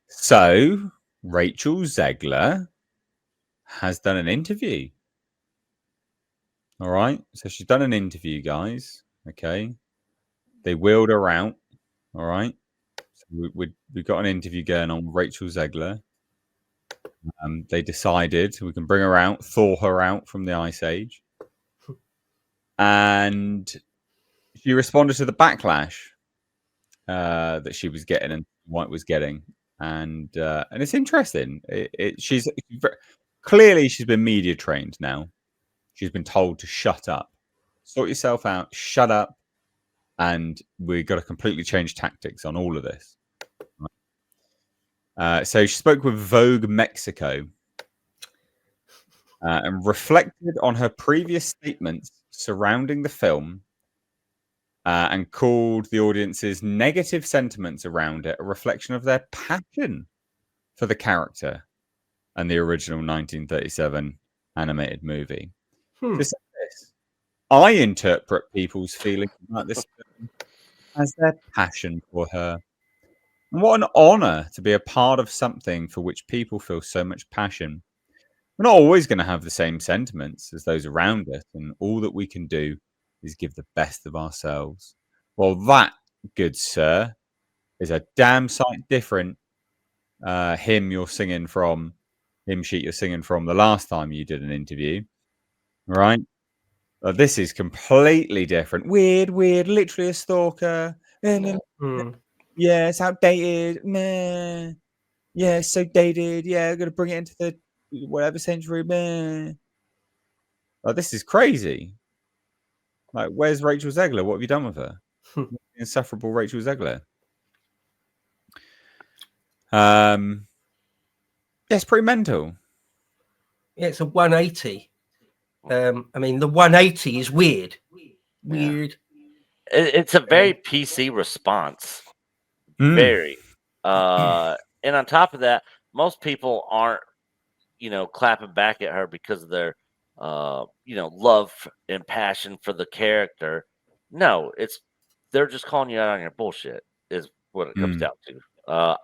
So Rachel Zegler has done an interview. All right. So she's done an interview, guys. Okay. They wheeled her out. All right. So we've got an interview going on with Rachel Zegler. They decided we can bring her out, thaw her out from the Ice Age. And she responded to the backlash that she was getting and White was getting. And it's interesting. She's clearly she's been media trained now. She's been told to shut up, sort yourself out, shut up, and we've got to completely change tactics on all of this. So she spoke with Vogue Mexico and reflected on her previous statements surrounding the film and called the audience's negative sentiments around it a reflection of their passion for the character and the original 1937 animated movie. This, I interpret people's feelings about this film as their passion for her. And what an honour to be a part of something for which people feel so much passion. We're not always going to have the same sentiments as those around us, and all that we can do is give the best of ourselves. Well, that, good sir, is a damn sight different hymn you're singing from, hymn sheet you're singing from the last time you did an interview, right? This is completely different. Weird, literally a stalker. Yeah, it's outdated. Meh. Yeah, it's so dated. Yeah, I'm going to bring it into the whatever century. Meh. This is crazy. Like, where's Rachel Zegler? What have you done with her? Insufferable Rachel Zegler. Yeah, it's pretty mental. Yeah, it's a 180. I mean, the 180 is weird. Weird. It's a very PC response. Very. And on top of that, most people aren't, clapping back at her because of their, love and passion for the character. No, they're just calling you out on your bullshit is what it comes down to.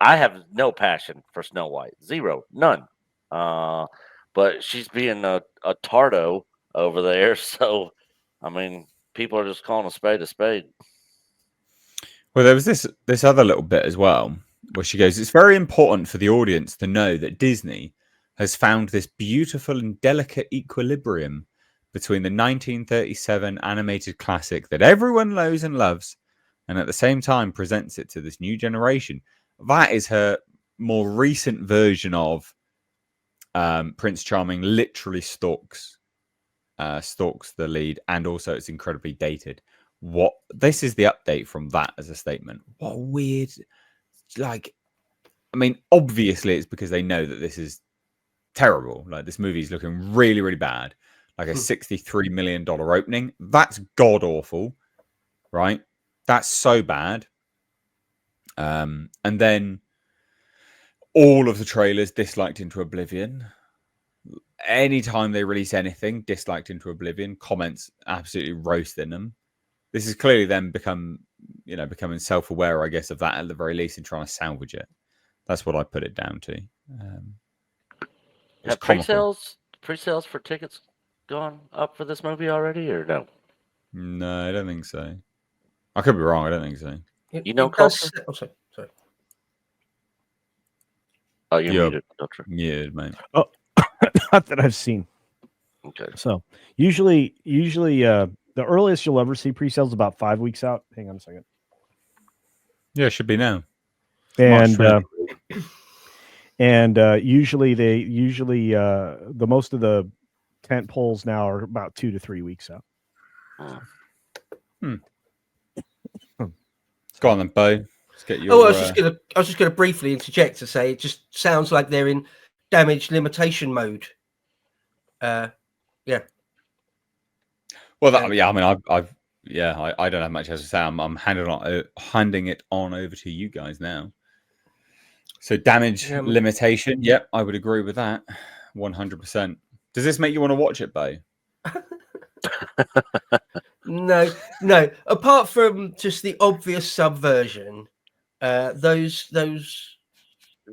I have no passion for Snow White. Zero. None. But she's being a tardo over there. So, I mean, people are just calling a spade a spade. Well, there was this other little bit as well, where she goes, it's very important for the audience to know that Disney has found this beautiful and delicate equilibrium between the 1937 animated classic that everyone knows and loves, and at the same time presents it to this new generation. That is her more recent version of Prince Charming literally stalks the lead, and also it's incredibly dated. This is the update from that as a statement. What weird, obviously it's because they know that this is terrible. Like, this movie is looking really, really bad. Like a $63 million opening. That's god awful, right? That's so bad. And then all of the trailers disliked into oblivion. Anytime they release anything, disliked into oblivion. Comments absolutely roasting them. This is clearly them becoming self-aware, I guess, of that at the very least, and trying to salvage it. That's what I put it down to. Have pre-sales for tickets gone up for this movie already, or no? No, I don't think so. I could be wrong. I don't think so. Culture? Sorry. Oh, you're muted, Culture. Muted, mate. Oh, not that I've seen. Okay. So usually, the earliest you'll ever see pre-sales is about 5 weeks out. Hang on a second. Yeah, it should be now. And usually the most of the tent poles now are about 2 to 3 weeks out. Go on then, Bo. Let's get your, I was just gonna briefly interject to say it just sounds like they're in damage limitation mode. Yeah. Well, I don't have much else to say. I'm handing it on over to you guys now. So damage limitation. Yep, I would agree with that. 100%. Does this make you want to watch it, Bo? No. Apart from just the obvious subversion, those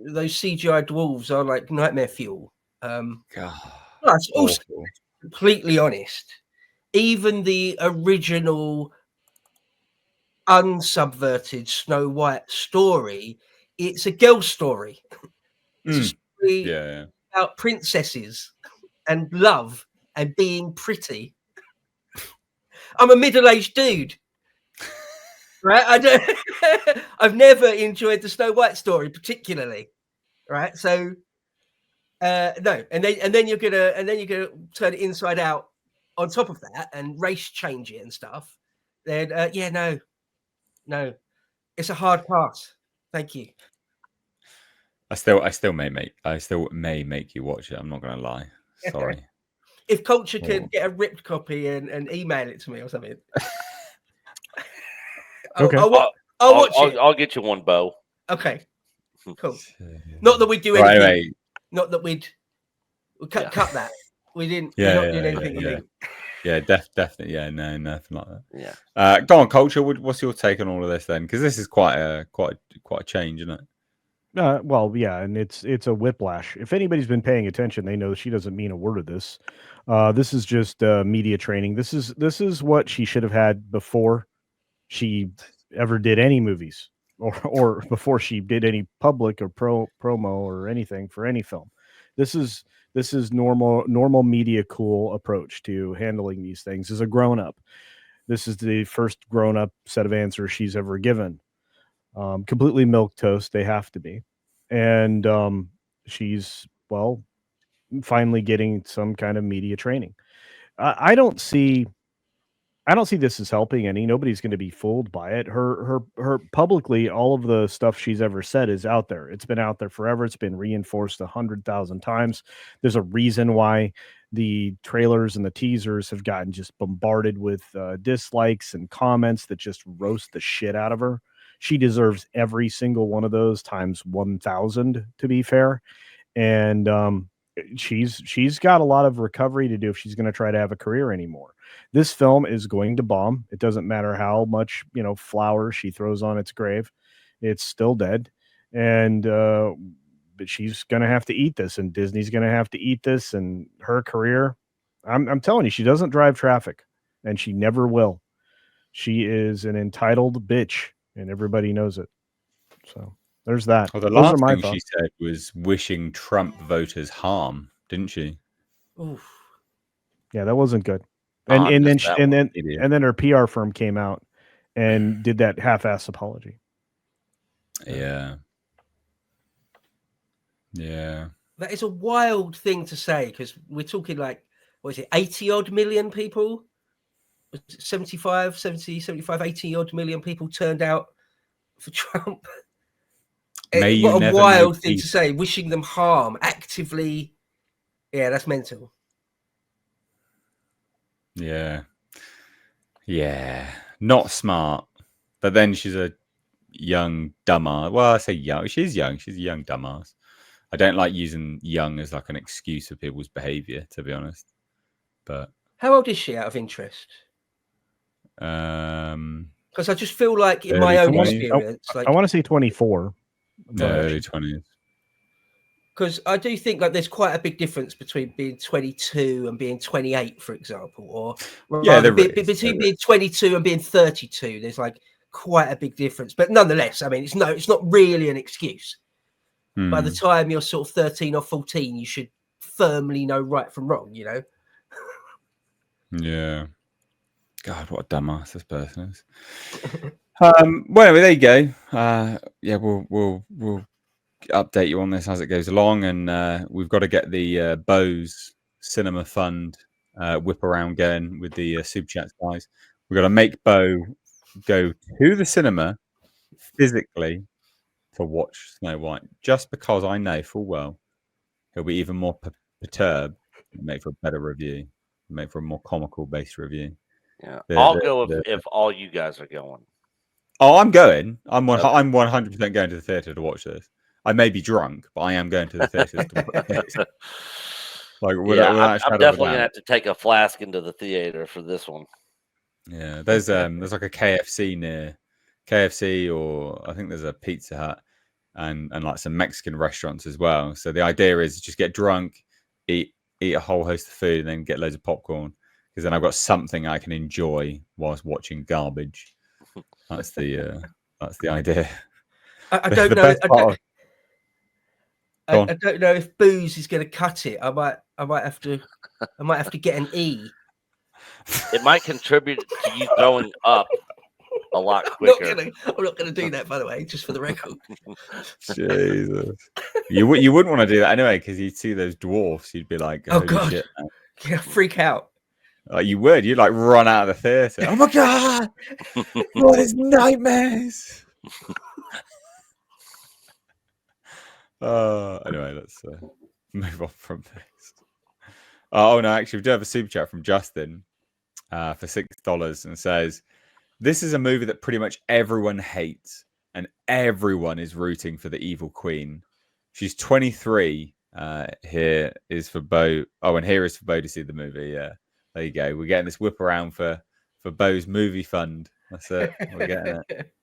those CGI dwarves are like nightmare fuel. God, Plus, also awful. completely honest, even the original unsubverted Snow White story, it's a girl story. It's a story Yeah. about princesses and love and being pretty. I'm a middle-aged dude, right? I've never enjoyed the Snow White story particularly, right? So no, and then you're gonna turn it inside out on top of that and race change it and stuff. Then yeah, no, it's a hard pass. Thank you. I still may make you watch it. I'm not gonna lie. Sorry. If Culture could get a ripped copy and email it to me or something. Okay. I'll watch it. I'll get you one, Bo. Okay, cool. Not that we'd do Right, anything. anyway. Not that we'd cut that. We didn't. Yeah, we're not doing anything illegal. Yeah, definitely. Yeah, no, nothing like that. Yeah. Go on, Culture. What's your take on all of this then? Because this is quite a change, isn't it? Well, yeah, and it's a whiplash. If anybody's been paying attention, they know she doesn't mean a word of this. This is just media training. This is what she should have had before she ever did any movies, or before she did any public or promo or anything for any film. This is normal media cool approach to handling these things. As a grown up, this is the first grown up set of answers she's ever given. Completely milquetoast. They have to be. And she's, well, finally getting some kind of media training. I don't see this as helping any. Nobody's going to be fooled by it. Her publicly, all of the stuff she's ever said is out there. It's been out there forever. It's been reinforced 100,000 times. There's a reason why the trailers and the teasers have gotten just bombarded with dislikes and comments that just roast the shit out of her. She deserves every single one of those times 1,000, to be fair. And she's got a lot of recovery to do if she's going to try to have a career anymore. This film is going to bomb. It doesn't matter how much, flowers she throws on its grave. It's still dead. And but she's going to have to eat this, and Disney's going to have to eat this, and her career, I'm telling you, she doesn't drive traffic, and she never will. She is an entitled bitch, and everybody knows it. So there's that. Well, the Those are last my thing thoughts. she said was wishing Trump voters harm, didn't she? Oof. Yeah, that wasn't good. And then her PR firm came out and did that half-ass apology. Yeah. That is a wild thing to say, because we're talking like, what is it, 80 odd million people? 75, 80 odd million people turned out for Trump. What a wild thing to say, wishing them harm actively. Yeah, that's mental. Yeah. Not smart. But then she's a young dumbass. Well, I say young. She's young. She's a young dumbass. I don't like using young as like an excuse for people's behavior, to be honest. But how old is she, out of interest? Because I just feel like in my own experience, I want to say 24. No, early 20s. Because I do think like there's quite a big difference between being 22 and being 28, for example, or between being 22 and being 32. There's like quite a big difference, but nonetheless, I mean, it's not really an excuse. By the time you're sort of 13 or 14, you should firmly know right from wrong, Yeah. God, what a dumbass this person is. Well, anyway, there you go. Yeah, we'll update you on this as it goes along, and we've got to get the Bose Cinema Fund whip around going with the super chats, guys. We've got to make Bo go to the cinema physically to watch Snow White, just because I know full well he'll be even more perturbed and make for a better review, make for a more comical based review. Yeah, I'll go if all you guys are going. Oh, I'm going. I'm 100% going to the theater to watch this. I may be drunk, but I am going to the theater to watch this. I'm definitely gonna have to take a flask into the theater for this one. Yeah, there's like a KFC near KFC, or I think there's a Pizza Hut and like some Mexican restaurants as well. So the idea is just get drunk, eat a whole host of food, and then get loads of popcorn, because then I've got something I can enjoy whilst watching garbage. That's the idea. I don't The know. best part of- Go on. I don't know if booze is going to cut it. I might have to get an E. It might contribute to you throwing up a lot quicker. I'm not gonna do that, by the way, just for the record. Jesus, you wouldn't want to do that anyway, because you'd see those dwarfs. You'd be like, Oh holy God, shit, man. Yeah, freak out. You would. You'd like run out of the theater. Oh my God, what is nightmares? Anyway, let's move on from this. Oh no, actually, we do have a super chat from Justin for $6 and says, "This is a movie that pretty much everyone hates, and everyone is rooting for the evil queen. She's 23. Here is for Bo. Oh, and here is for Bo to see the movie. Yeah, there you go. We're getting this whip around for Bo's movie fund. That's it. We're getting it."